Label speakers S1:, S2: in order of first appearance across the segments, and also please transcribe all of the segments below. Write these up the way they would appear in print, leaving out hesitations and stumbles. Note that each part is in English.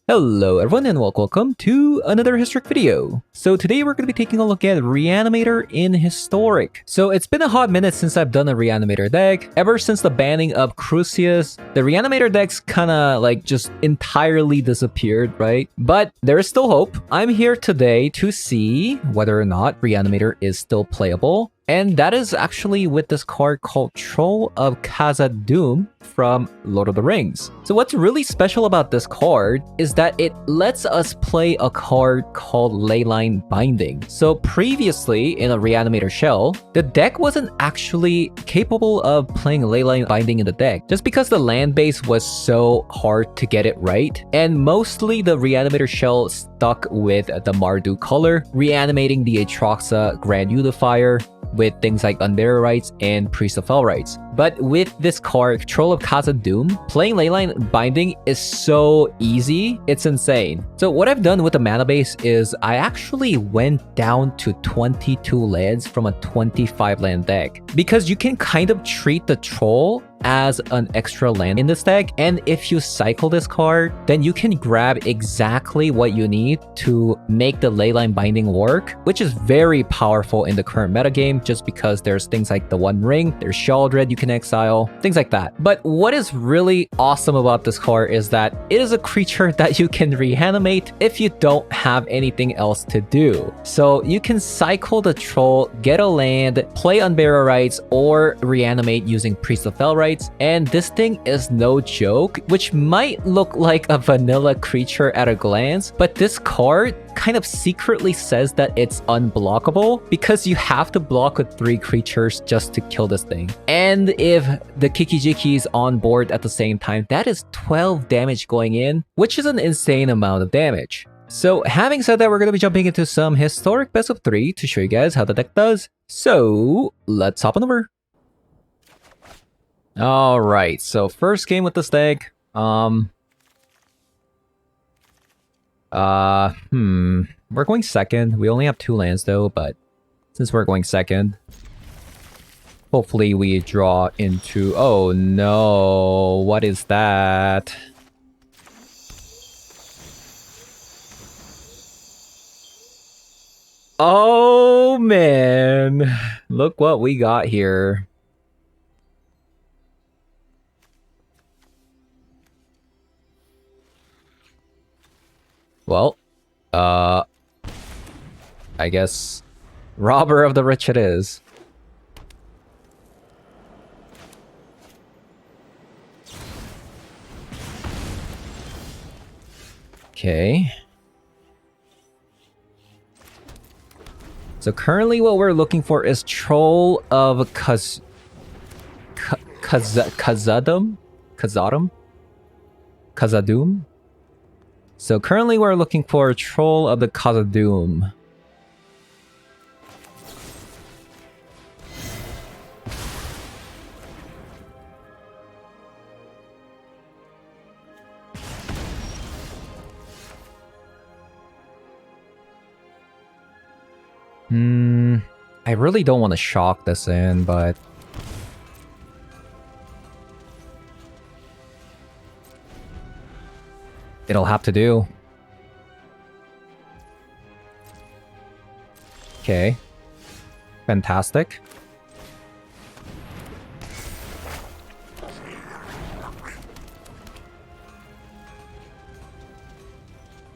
S1: Hello everyone and welcome to another Historic video. So today we're going to be taking a look at Reanimator in Historic. So it's been a hot minute since I've done a Reanimator deck. Ever since the banning of Crucias, the Reanimator decks kinda like just entirely disappeared, right? But there is still hope. I'm here today to see whether or not Reanimator is still playable. And that is actually with this card called Troll of Khazad-dûm from Lord of the Rings. So what's really special about this card is that it lets us play a card called Leyline Binding. So previously in a Reanimator shell, the deck wasn't actually capable of playing Leyline Binding in the deck just because the land base was so hard to get it right. And mostly the Reanimator shell stuck with the Mardu color, reanimating the Atroxa Grand Unifier with things like Unbearer Rights and Priest of Fell Rights. But with this card, Troll of Khazad-dûm, playing Leyline Binding is so easy, it's insane. So what I've done with the mana base is I actually went down to 22 lands from a 25 land deck. Because you can kind of treat the Troll as an extra land in this deck, and if you cycle this card, then you can grab exactly what you need to make the Leyline Binding work, which is very powerful in the current metagame just because there's things like the One Ring, there's Sheoldred you can exile, things like that. But what is really awesome about this card is that it is a creature that you can reanimate if you don't have anything else to do. So you can cycle the Troll, get a land, play Unbearer Rights, or reanimate using Priest of Fell Rights. And this thing is no joke, which might look like a vanilla creature at a glance, but this card kind of secretly says that it's unblockable because you have to block with 3 creatures just to kill this thing. And if the Kiki-Jiki is on board at the same time, that is 12 damage going in, which is an insane amount of damage. So having said that, we're going to be jumping into some historic best of 3 to show you guys how the deck does. So let's hop on over. Alright, so first game with this deck. We're going second. We only have 2 lands though, but since we're going second, hopefully we draw into... Oh no, what is that? Oh man, look what we got here. Well, I guess robber of the rich it is. Okay. So currently what we're looking for is Troll of Khazad-dûm? Khazad-dûm? So currently we're looking for a Troll of the Khazad-dûm. I really don't want to shock this in, but... it'll have to do. Okay. Fantastic.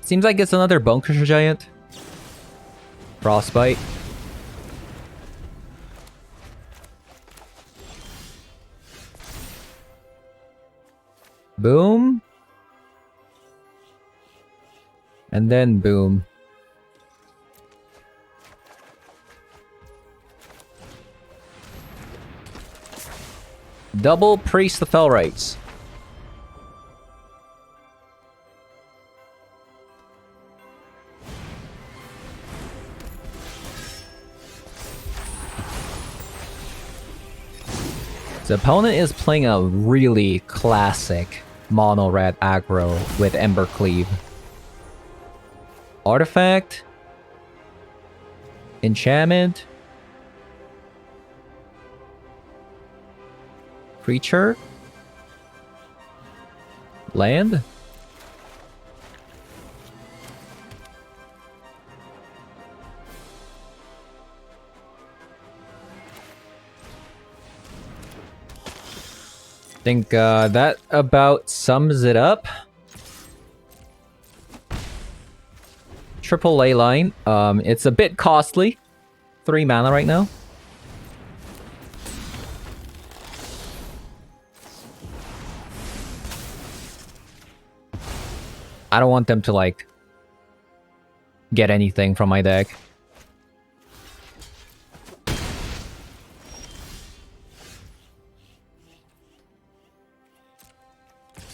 S1: Seems like it's another Bonecrusher Giant. Frostbite. Boom. And then boom. Double Priest of Fell Rights. The opponent is playing a really classic mono red aggro with Embercleave. Artifact. Enchantment. Creature. Land. Think that about sums it up. Triple ley line. It's a bit costly. 3 mana right now. I don't want them to, like, get anything from my deck.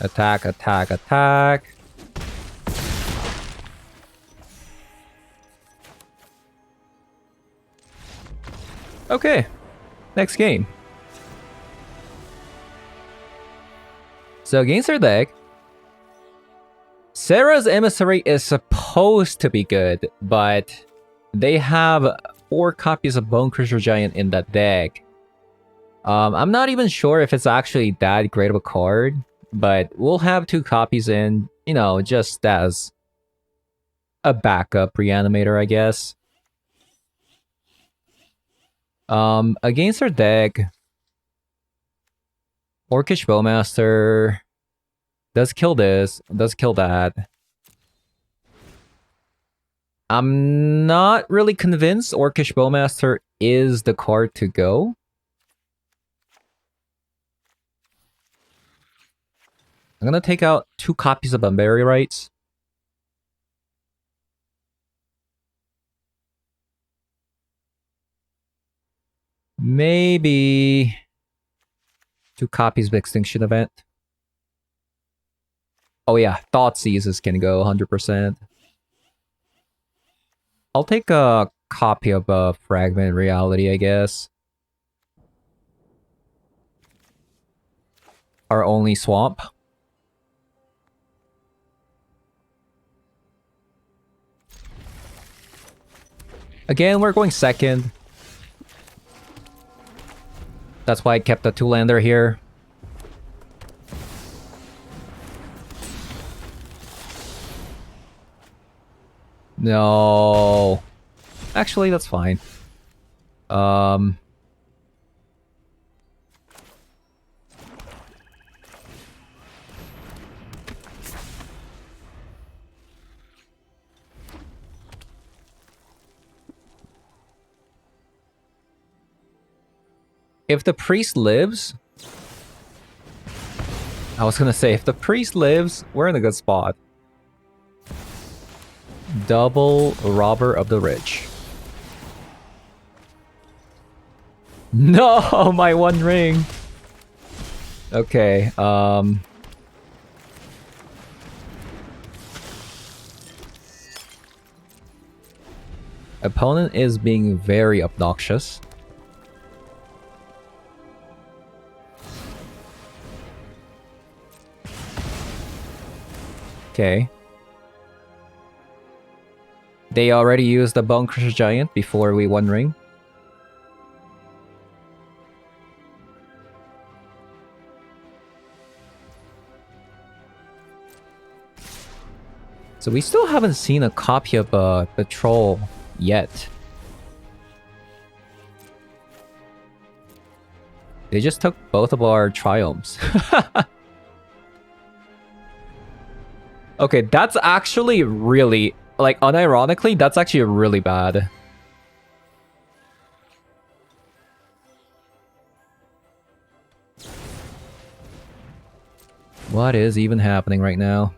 S1: Attack, attack, attack. Okay, next game. So against our deck, Sarah's Emissary is supposed to be good, but they have 4 copies of Bone Crusher Giant in that deck. I'm not even sure if it's actually that great of a card, but we'll have 2 copies in, you know, just as a backup Reanimator, I guess. Against our deck, Orcish Bowmaster does kill this, does kill that. I'm not really convinced Orcish Bowmaster is the card to go. I'm gonna take out 2 copies of Bunbury Rights. Maybe 2 copies of Extinction Event. Oh yeah, Thought Seizes can go 100%. I'll take a copy of Fragment Reality, I guess. Our only swamp. Again, we're going second. That's why I kept a 2-lander here. No. Actually, that's fine. If the priest lives... I was gonna say, if the priest lives, we're in a good spot. Double Robber of the Rich. No, my 1 ring. Okay, opponent is being very obnoxious. Okay. They already used the Bone Crusher Giant before we 1 ring. So we still haven't seen a copy of the Troll yet. They just took both of our Triumphs. Okay, that's actually really... Like, unironically, that's actually really bad. What is even happening right now?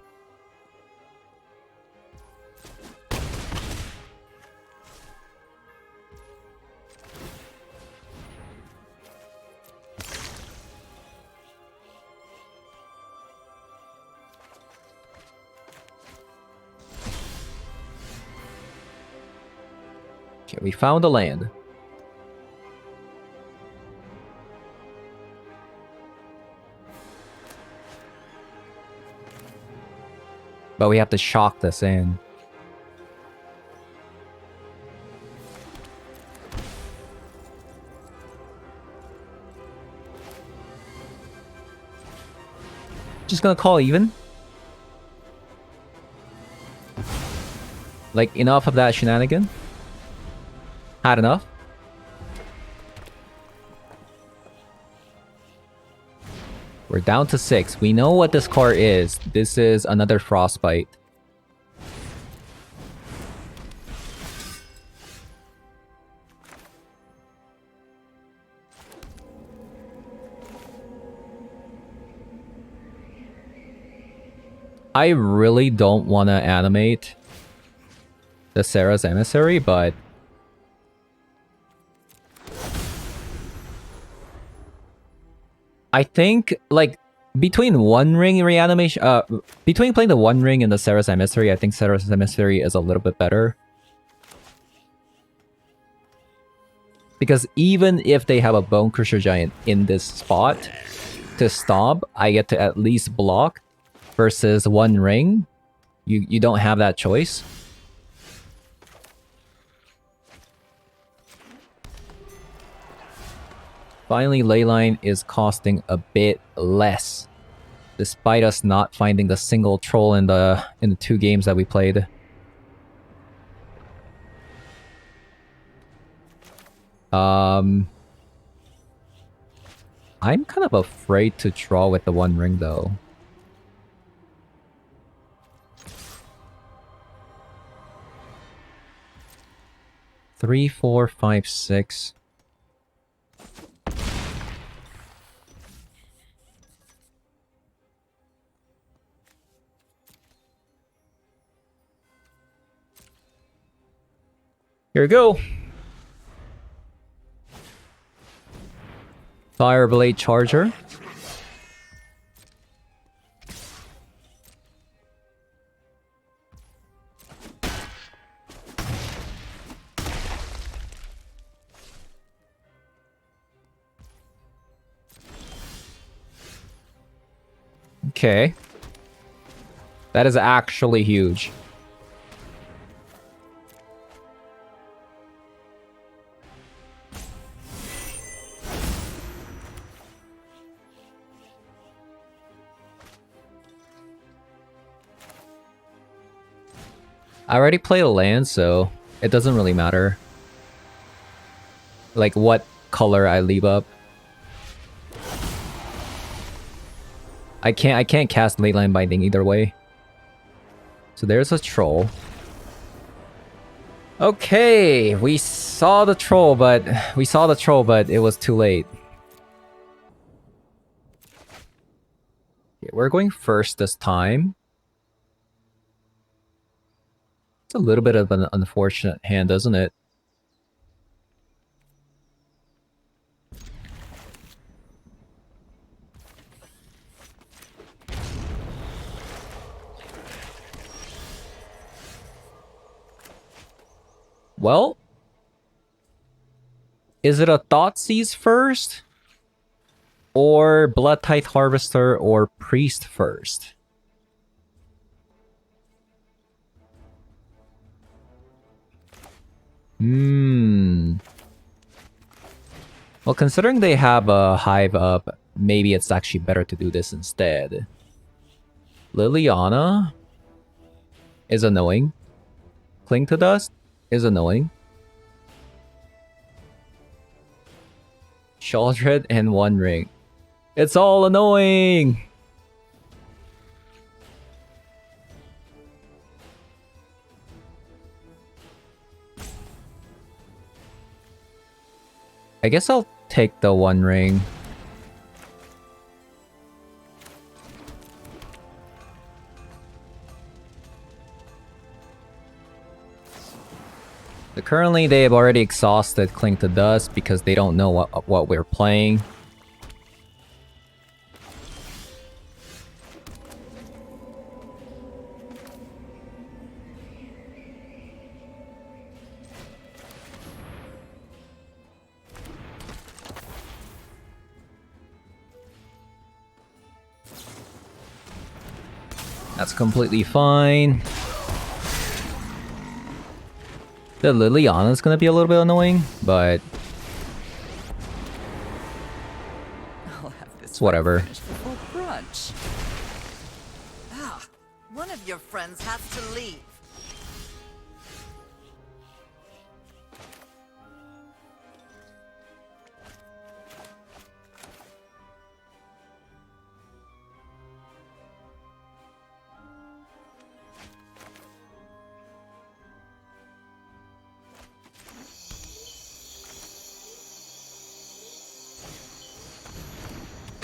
S1: Okay, we found the land. But we have to shock this in. Just gonna call even. Like, enough of that shenanigan. Had enough. We're down to 6. We know what this card is. This is another Frostbite. I really don't want to animate the Sarah's Emissary, but I think, like, between One Ring reanimation, between playing the One Ring and the Sarah's Emissary, I think Sarah's Emissary is a little bit better. Because even if they have a Bone Crusher Giant in this spot to stomp, I get to at least block. Versus One Ring, you don't have that choice. Finally, Leyline is costing a bit less, despite us not finding the single troll in the 2 games that we played. I'm kind of afraid to draw with the One Ring though. Three, 4, 5, 6. Here we go. Fireblade Charger. Okay. That is actually huge. I already played a land, so it doesn't really matter. Like what color I leave up. I can't cast Leyline Binding either way. So there's a troll. Okay, we saw the troll, but it was too late. Okay, we're going first this time. It's a little bit of an unfortunate hand, isn't it? Well, is it a Thoughtseize first? Or Blood Tithe Harvester or Priest first? Well, considering they have a Hive up, maybe it's actually better to do this instead. Liliana is annoying. Cling to Dust is annoying. Shaldred and One Ring. It's all annoying! I guess I'll take the One Ring. Currently, they have already exhausted Cling to Dust because they don't know what we're playing. That's completely fine. The Liliana is gonna be a little bit annoying, but it's whatever.
S2: Brunch. Ah, one of your friends has to leave.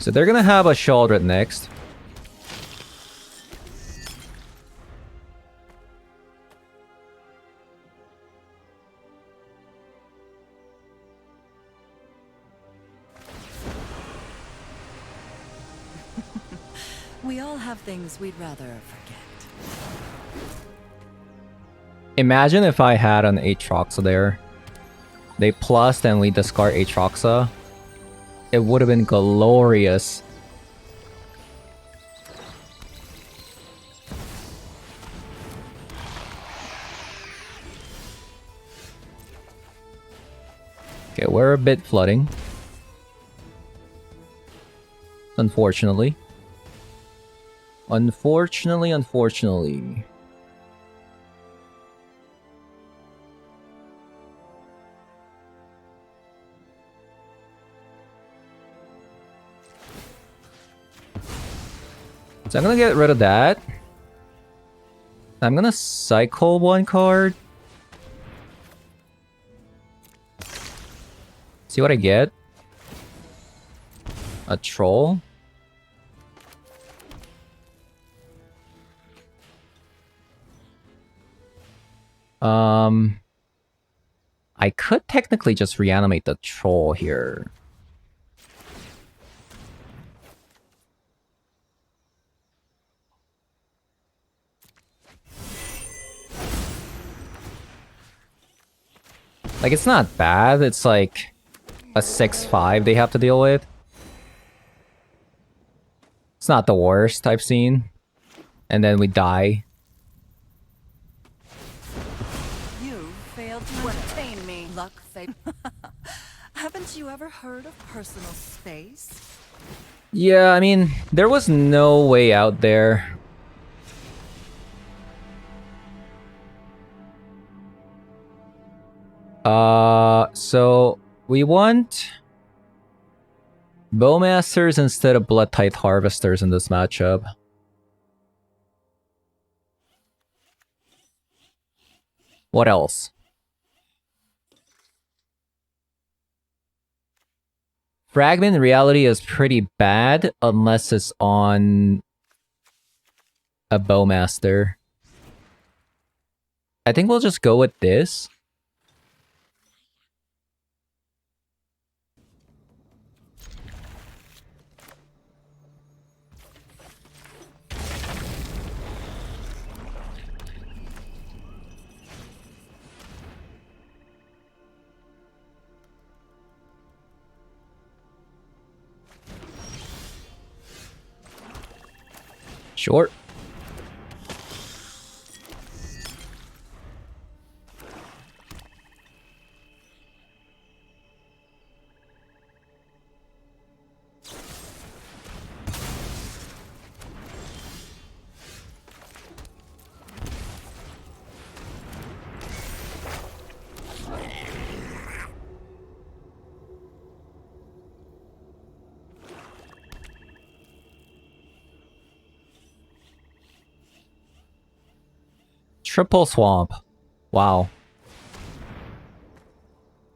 S1: So they're gonna have a Shaldred next.
S2: We all have things we'd rather forget.
S1: Imagine if I had an Aatroxa there. They plus and we discard Aatroxa. It would have been glorious. Okay, we're a bit flooding. Unfortunately. Unfortunately. So I'm gonna get rid of that. I'm gonna cycle one card. See what I get? A troll. I could technically just reanimate the troll here. Like, it's not bad. It's like a 6/5 they have to deal with. It's not the worst I've seen. And then we die.
S2: You failed to entertain me. Luck, fate. Haven't you ever heard of personal space?
S1: Yeah, I mean, there was no way out there. So we want Bowmasters instead of Blood-Tithe Harvesters in this matchup. What else? Fragment in reality is pretty bad unless it's on a Bowmaster. I think we'll just go with this. Sure. Triple Swamp. Wow.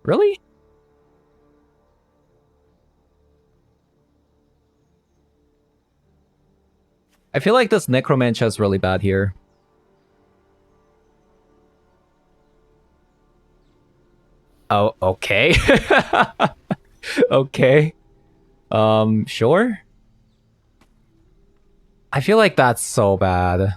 S1: Really? I feel like this Necromantia is really bad here. Oh, okay. Okay. Sure. I feel like that's so bad.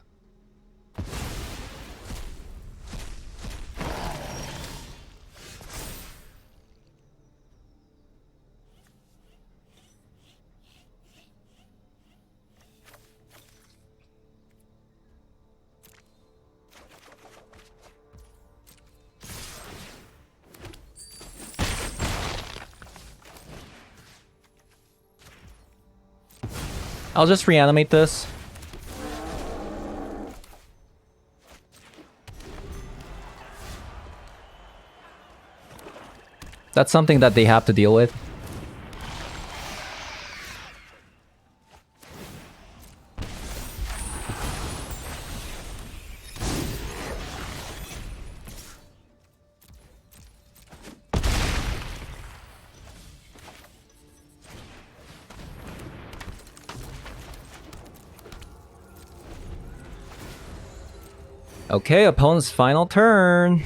S1: I'll just reanimate this. That's something that they have to deal with. Okay, opponent's final turn.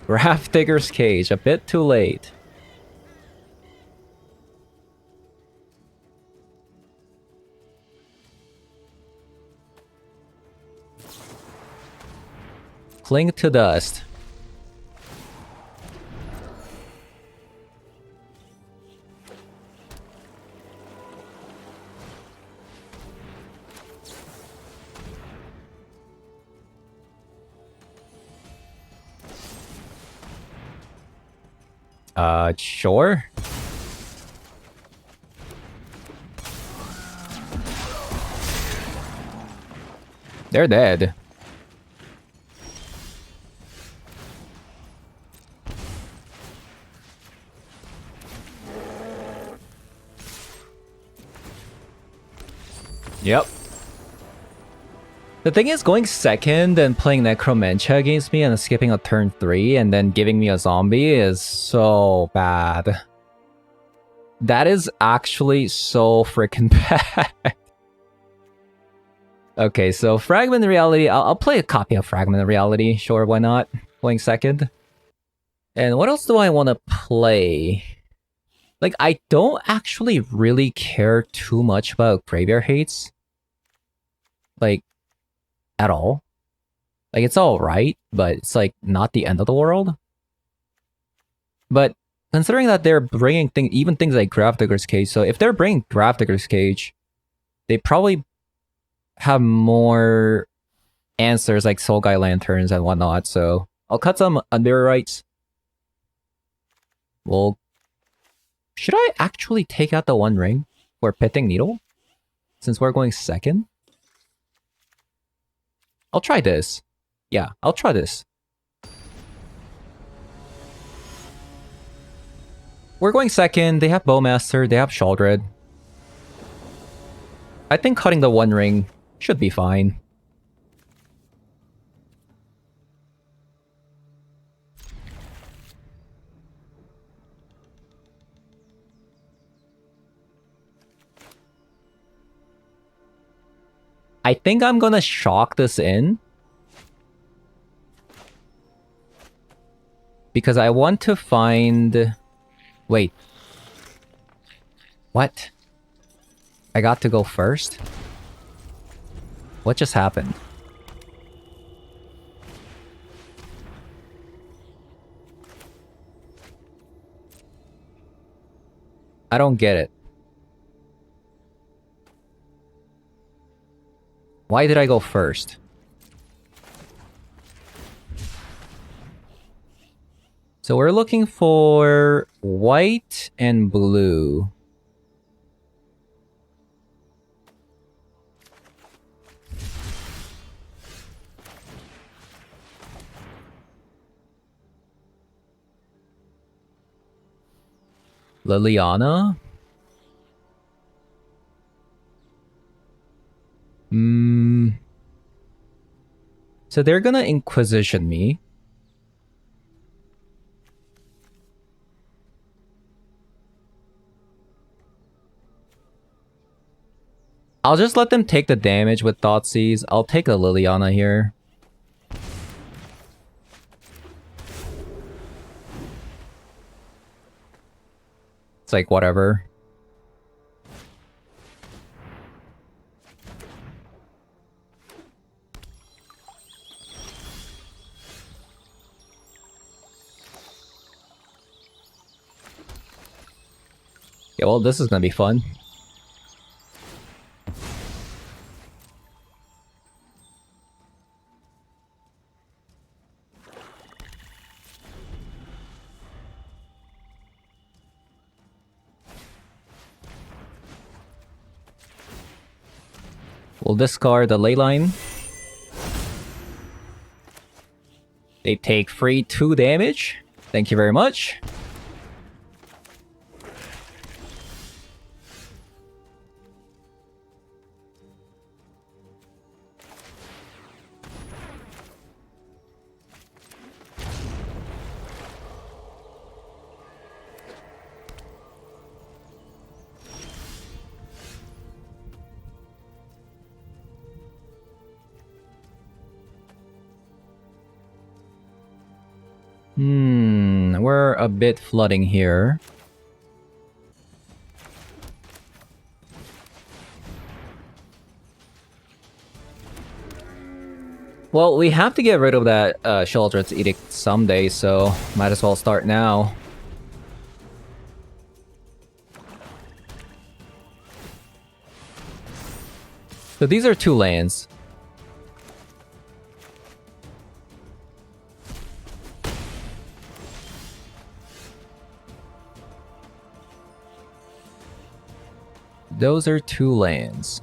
S1: Grafdigger's Cage, a bit too late. Cling to dust. Sure. They're dead. Yep. The thing is, going second and playing Necromantia against me and skipping a turn 3 and then giving me a zombie is so bad. That is actually so freaking bad. Okay, so Fragment Reality. I'll play a copy of Fragment Reality. Sure, why not? Playing second. And what else do I want to play? Like, I don't actually really care too much about Graveyard Hates. Like, at all. Like, it's alright, but it's like not the end of the world. But considering that they're bringing even things like Grafdigger's Cage, so if they're bringing Grafdigger's Cage, they probably have more answers like Soul Guy Lanterns and whatnot, so I'll cut some Underwrites. Well, should I actually take out the One Ring for Pitting Needle? Since we're going second? I'll try this. Yeah, I'll try this. We're going second, they have Bowmaster, they have Shaldred. I think cutting the One Ring should be fine. I think I'm gonna shock this in. Because I want to find... Wait. What? I got to go first? What just happened? I don't get it. Why did I go first? So we're looking for white and blue. Liliana? So they're gonna Inquisition me. I'll just let them take the damage with Thoughtseize. I'll take a Liliana here. It's like, whatever. Yeah, well, this is gonna be fun. We'll discard the Leyline. They take free 2 damage. Thank you very much. We're a bit flooding here. Well, we have to get rid of that Sheldred's Edict someday, so might as well start now. So these are 2 lands. Those are 2 lands.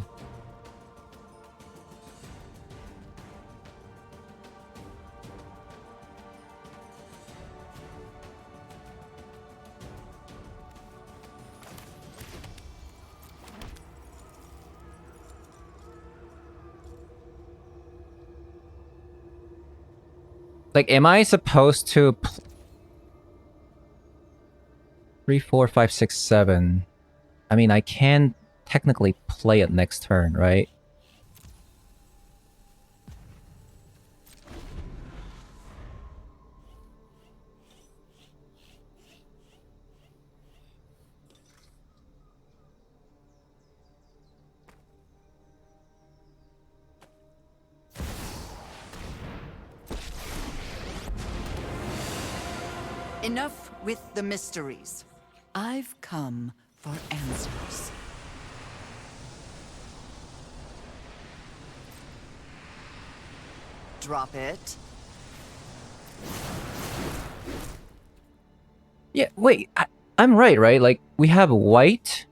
S1: Like, am I supposed to... 3, 4, 5, 6, 7. I mean, I can technically play it next turn, right?
S2: Enough with the mysteries. I've come for answers. Drop it.
S1: Yeah, wait, I'm right? Like, we have white,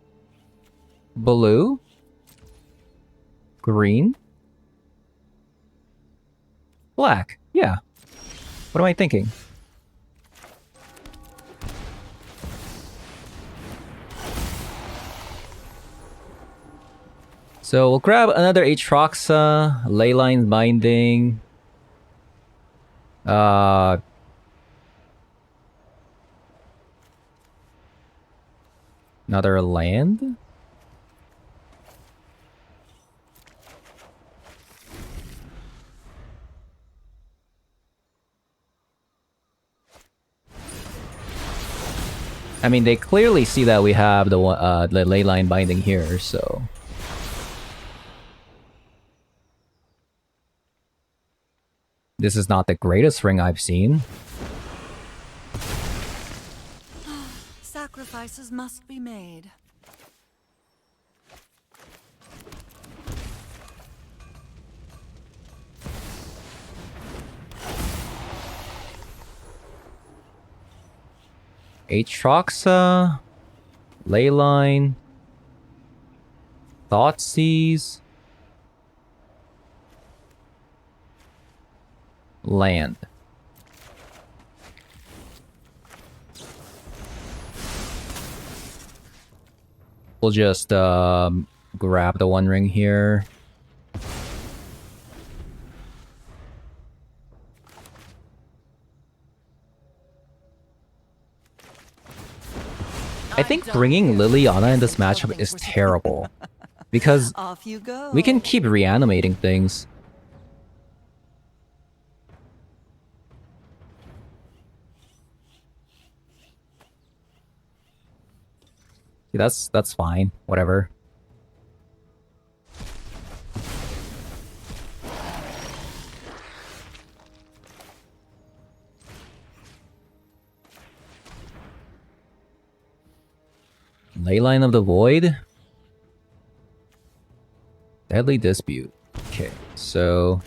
S1: blue, green, black. Yeah. What am I thinking? So we'll grab another Aatroxa, Leyline Binding. Another land? I mean, they clearly see that we have the Leyline Binding here, so... This is not the greatest ring I've seen.
S2: Sacrifices must be made.
S1: Aatroxa, Leyline, Thoughtseize, land. We'll just grab the One Ring here. I think bringing Liliana in this matchup is terrible. Because
S2: Off you go.
S1: we can keep reanimating things. That's fine. Whatever. Leyline of the Void. Deadly Dispute. Okay, so...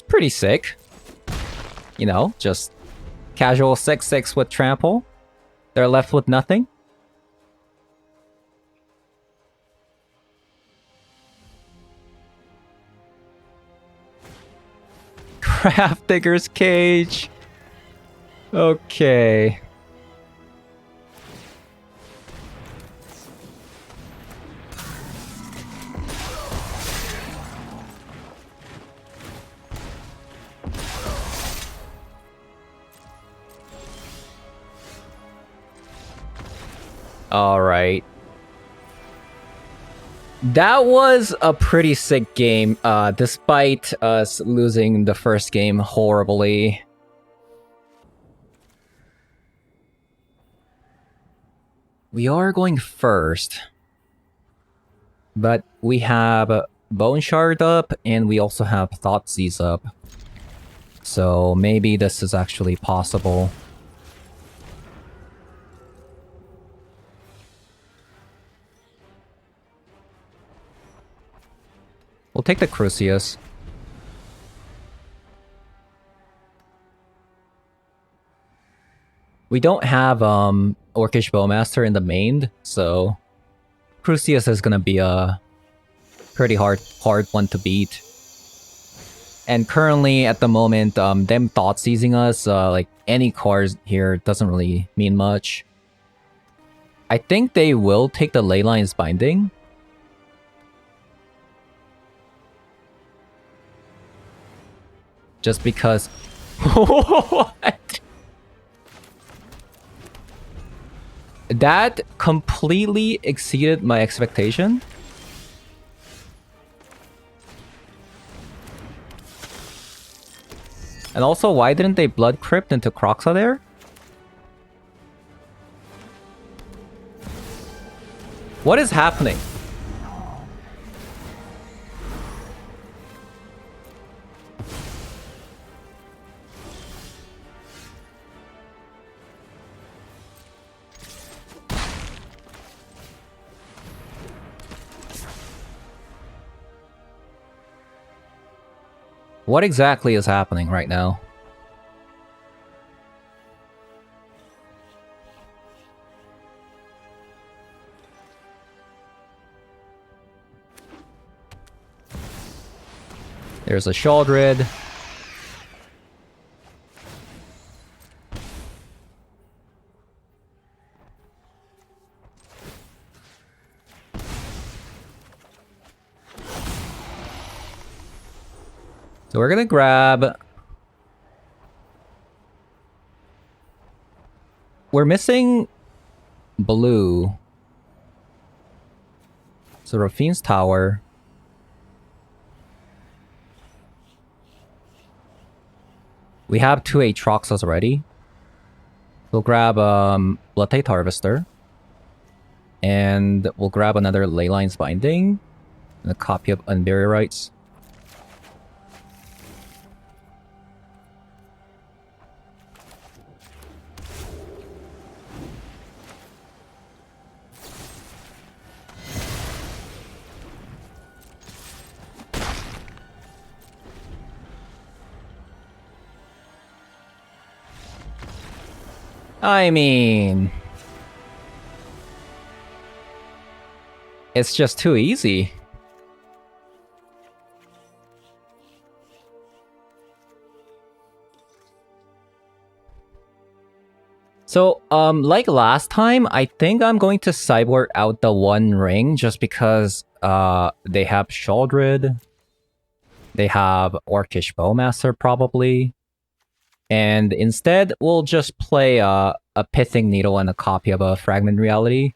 S1: pretty sick. You know, just casual 6/6 with trample. They're left with nothing. Craft Digger's Cage. Okay. All right. That was a pretty sick game, despite us losing the first game horribly. We are going first. But we have Bone Shard up, and we also have Thoughtseize up. So maybe this is actually possible. We'll take the Crucius. We don't have Orcish Bowmaster in the main, so Crucius is gonna be a pretty hard one to beat. And currently, at the moment, them Thoughtseizing us, like any cards here doesn't really mean much. I think they will take the Leyline's Binding. Just because... What? That completely exceeded my expectation. And also, why didn't they Blood Crypt into Kroxa there? What is happening? What exactly is happening right now? There's a Shaldred. So we're gonna grab... We're missing blue. So Rafine's Tower. We have 2 Aatroxas already. We'll grab Bloodtide Harvester. And we'll grab another Leyline's Binding. And a copy of Unbury Rites. I mean... It's just too easy. So, like last time, I think I'm going to sideboard out the One Ring just because they have Shaldred. They have Orcish Bowmaster, probably. And instead, we'll just play a Pithing Needle and a copy of a Fragment Reality.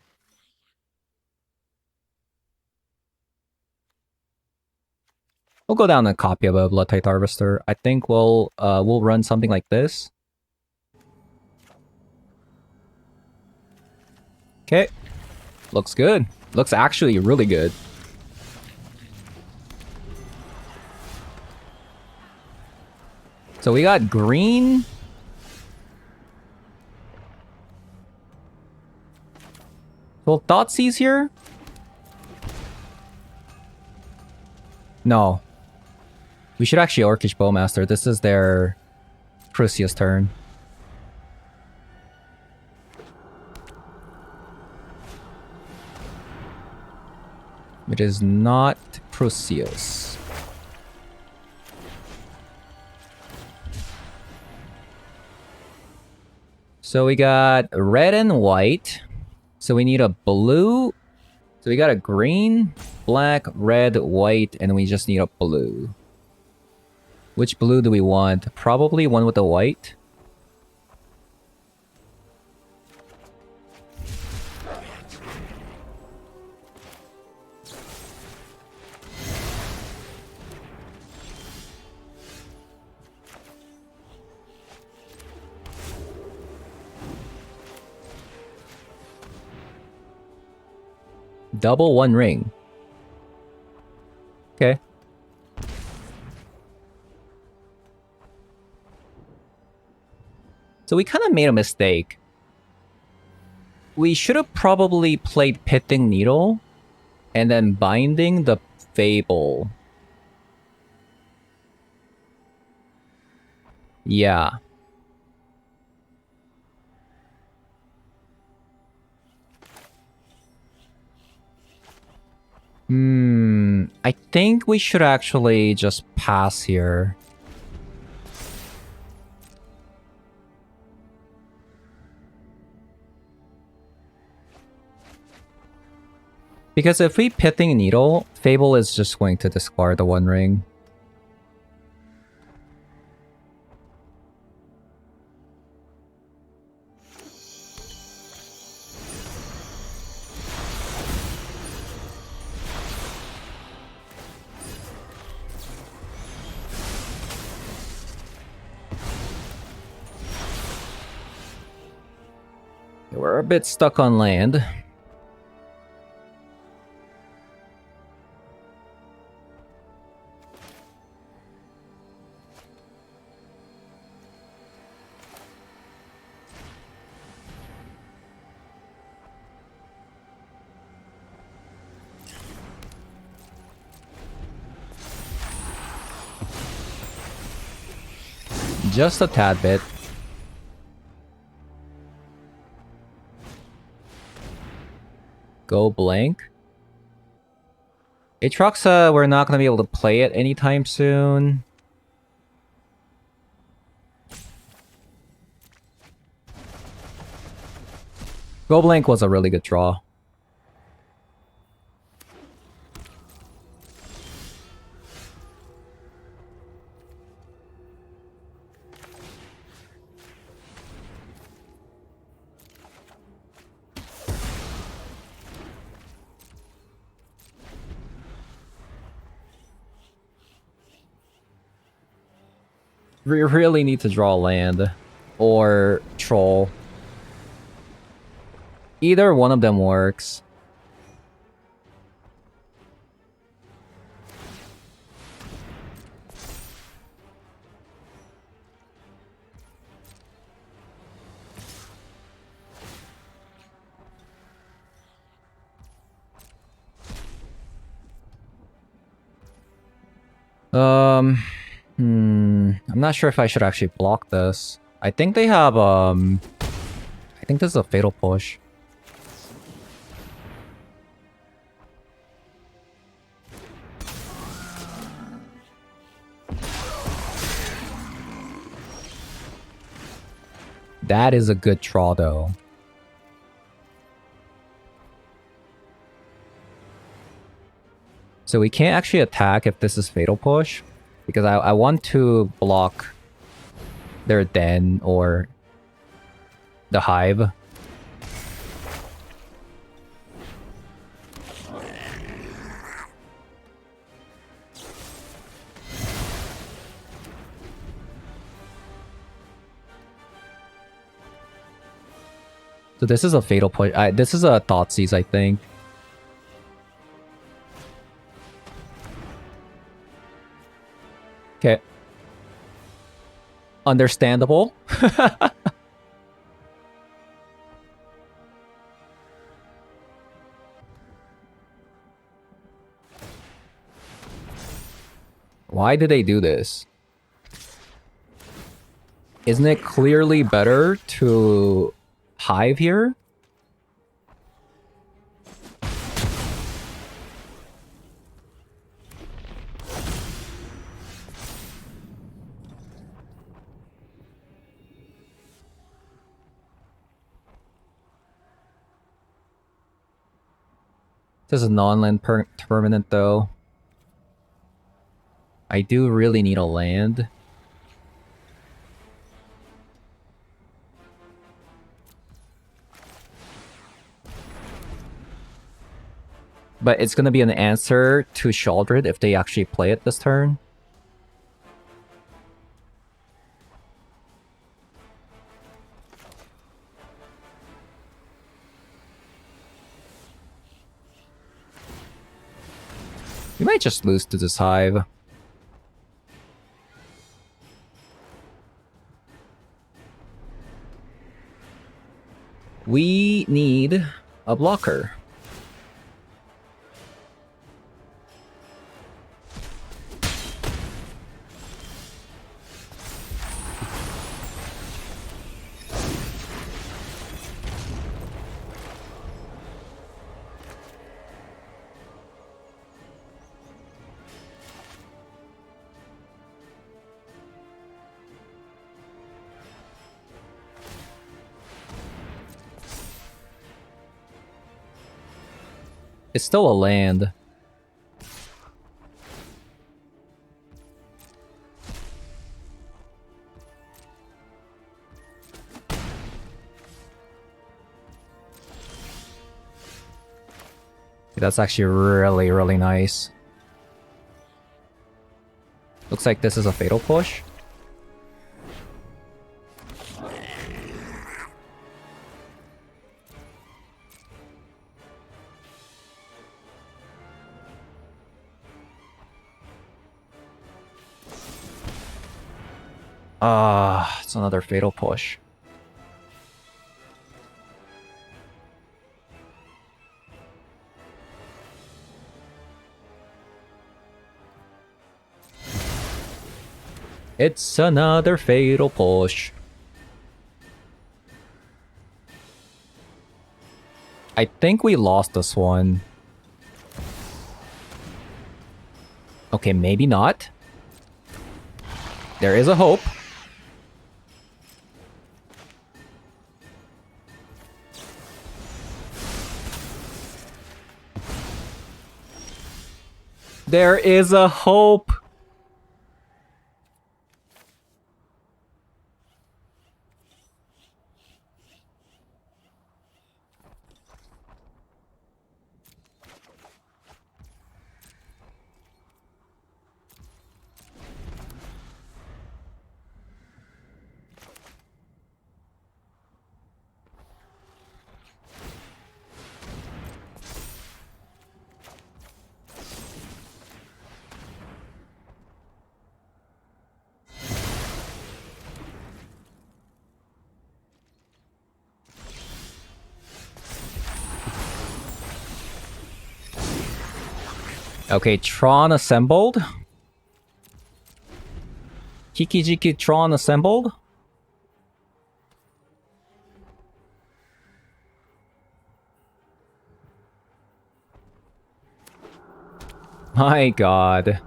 S1: We'll go down a copy of a Bloodtide Harvester. I think we'll run something like this. Okay. Looks good. Looks actually really good. So we got green. Well, Thoughtseize here? No. We should actually Orcish Bowmaster. This is their Crucius turn. It is not Crucius. So we got red and white. So we need a blue. So we got a green, black, red, white, and we just need a blue. Which blue do we want? Probably one with the white. Double one ring. Okay. So we kind of made a mistake. We should have probably played Pitting Needle and then Binding the Fable. Yeah. I think we should actually just pass here. Because if we Pitting Needle, Fable is just going to discard the one ring. We're a bit stuck on land. Just a tad bit. Go blank. Aatroxa, we're not going to be able to play it anytime soon. Go blank was a really good draw. We really need to draw land or troll. Either one of them works. I'm not sure if I should actually block this. I think they have, I think this is a fatal push. That is a good draw, though. So we can't actually attack if this is fatal push, because I want to block their den or the hive. So this is a fatal push. This is a Thoughtseize, I think. Okay. Understandable. Why did they do this? Isn't it clearly better to hive here? This is non-land permanent though. I do really need a land. But it's gonna be an answer to Shaldred if they actually play it this turn. We might just lose to this hive. We need a blocker. It's still a land. That's actually really, really nice. Looks like this is a fatal push. It's another fatal push. It's another fatal push. I think we lost this one. Okay, maybe not. There is a hope. There is a hope. Okay, Tron assembled. Kikijiki Tron assembled. My god.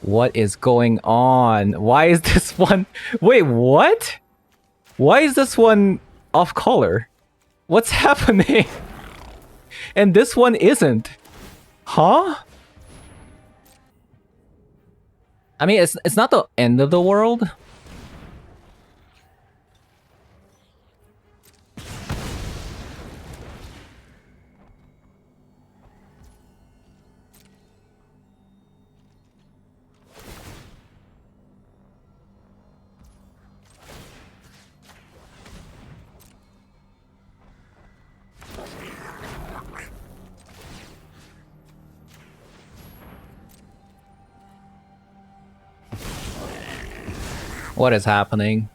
S1: What is going on? Why is this one... Wait, what? Why is this one off color? What's happening? And this one isn't. Huh? I mean, it's not the end of the world. What is happening?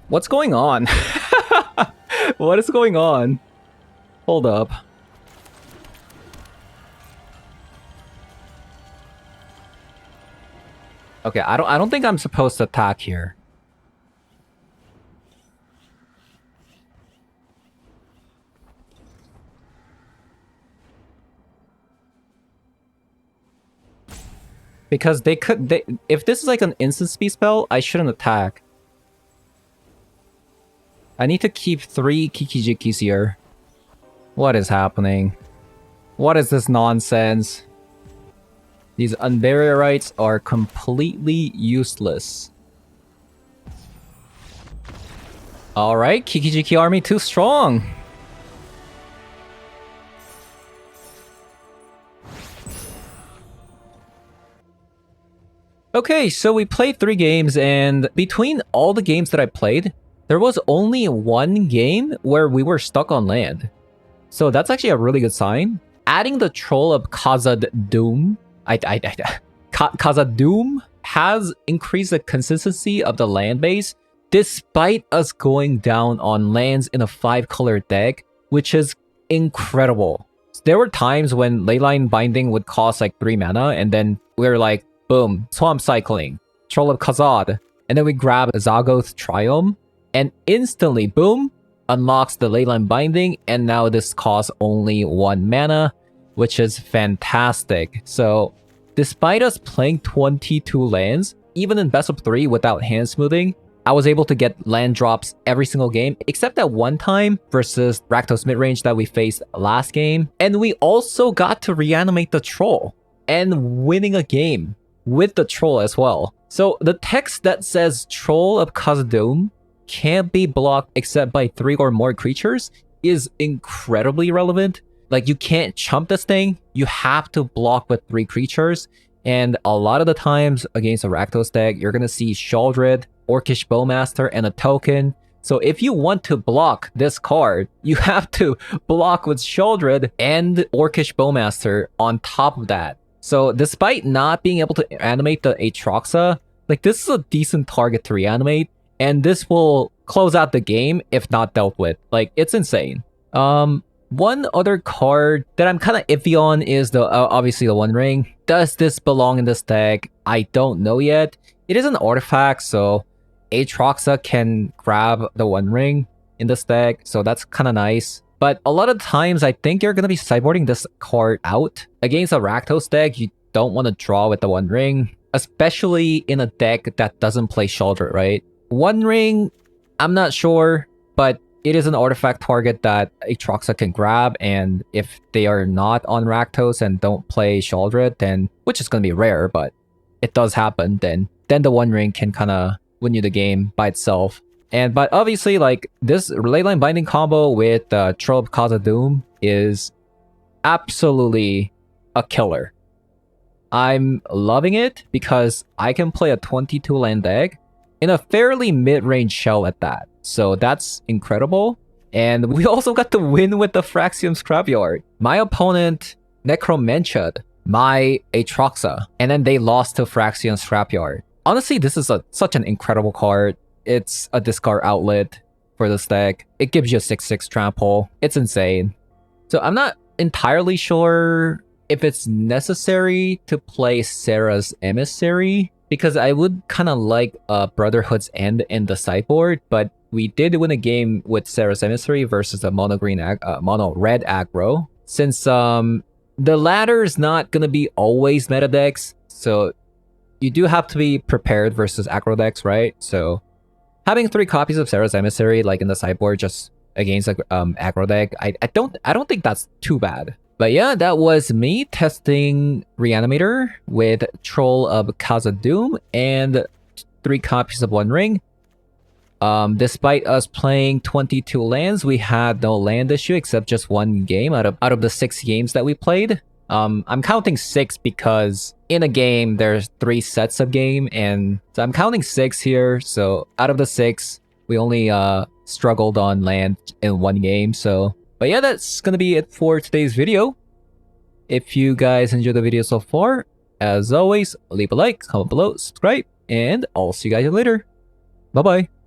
S1: What's going on? What is going on? Hold up. Okay, I don't think I'm supposed to attack here. Because if this is like an instant speed spell, I shouldn't attack. I need to keep 3 Kiki-Jikis here. What is happening? What is this nonsense? These Unburial are completely useless. Alright, Kiki-Jiki army too strong. Okay, so we played 3 games, and between all the games that I played, there was only 1 game where we were stuck on land. So that's actually a really good sign. Adding the troll of Khazad-dûm, Khazad-dûm has increased the consistency of the land base, despite us going down on lands in a 5-color deck, which is incredible. There were times when Leyline Binding would cost like 3 mana, and then we were like, boom, Swamp Cycling, Troll of Khazad, and then we grab Zagoth Triumph, and instantly, boom, unlocks the Leyline Binding, and now this costs only 1 mana, which is fantastic. So, despite us playing 22 lands, even in best of 3 without hand smoothing, I was able to get land drops every single game, except that one time versus Rakdos midrange that we faced last game. And we also got to reanimate the troll, and winning a game with the troll as well. So the text that says Troll of Khazad-dûm can't be blocked except by 3 or more creatures is incredibly relevant. Like, you can't chump this thing, you have to block with 3 creatures, and a lot of the times against a Rakdos deck, you're gonna see Sheoldred, Orcish Bowmaster, and a token. So if you want to block this card, you have to block with Sheoldred and Orcish Bowmaster on top of that. So despite not being able to animate the Aatroxa, like, this is a decent target to reanimate, and this will close out the game if not dealt with. Like, it's insane. One other card that I'm kind of iffy on is the obviously the One Ring. Does this belong in this deck? I don't know yet. It is an artifact, so Aatroxa can grab the One Ring in this deck, so that's kind of nice. But a lot of times, I think you're going to be sideboarding this card out. Against a Rakdos deck, you don't want to draw with the One Ring, especially in a deck that doesn't play Sheoldred, right? One Ring, I'm not sure, but it is an artifact target that Aatroxa can grab, and if they are not on Rakdos and don't play Sheoldred, then, which is going to be rare, but it does happen, then the One Ring can kind of win you the game by itself. But obviously, like, this Leyline Binding combo with Troll of Khazad-dûm is absolutely a killer. I'm loving it because I can play a 22 land deck in a fairly mid-range shell at that. So that's incredible. And we also got the win with the Phyrexian Scrapyard. My opponent Necromented my Aatroxa, and then they lost to Phyrexian Scrapyard. Honestly, this is such an incredible card. It's a discard outlet for this deck. It gives you a 6/6 trample. It's insane. So I'm not entirely sure if it's necessary to play Serra's Emissary, because I would kind of like Brotherhood's End in the sideboard, but we did win a game with Serra's Emissary versus a mono red aggro. Since the latter is not going to be always meta decks, so you do have to be prepared versus aggro decks, right? So having 3 copies of Serra's Emissary like in the sideboard just against a aggro deck, I don't think that's too bad. But yeah, that was me testing Reanimator with Troll of Khazad-dûm and 3 copies of One Ring. Despite us playing 22 lands, we had no land issue except just 1 game out of the 6 games that we played. I'm counting 6 because in a game there's 3 sets of game, and so I'm counting 6 here. So out of the 6, we only struggled on land in 1 game. So, but yeah, that's gonna be it for today's video. If you guys enjoyed the video so far, as always, leave a like, comment below, subscribe, and I'll see you guys later. Bye bye.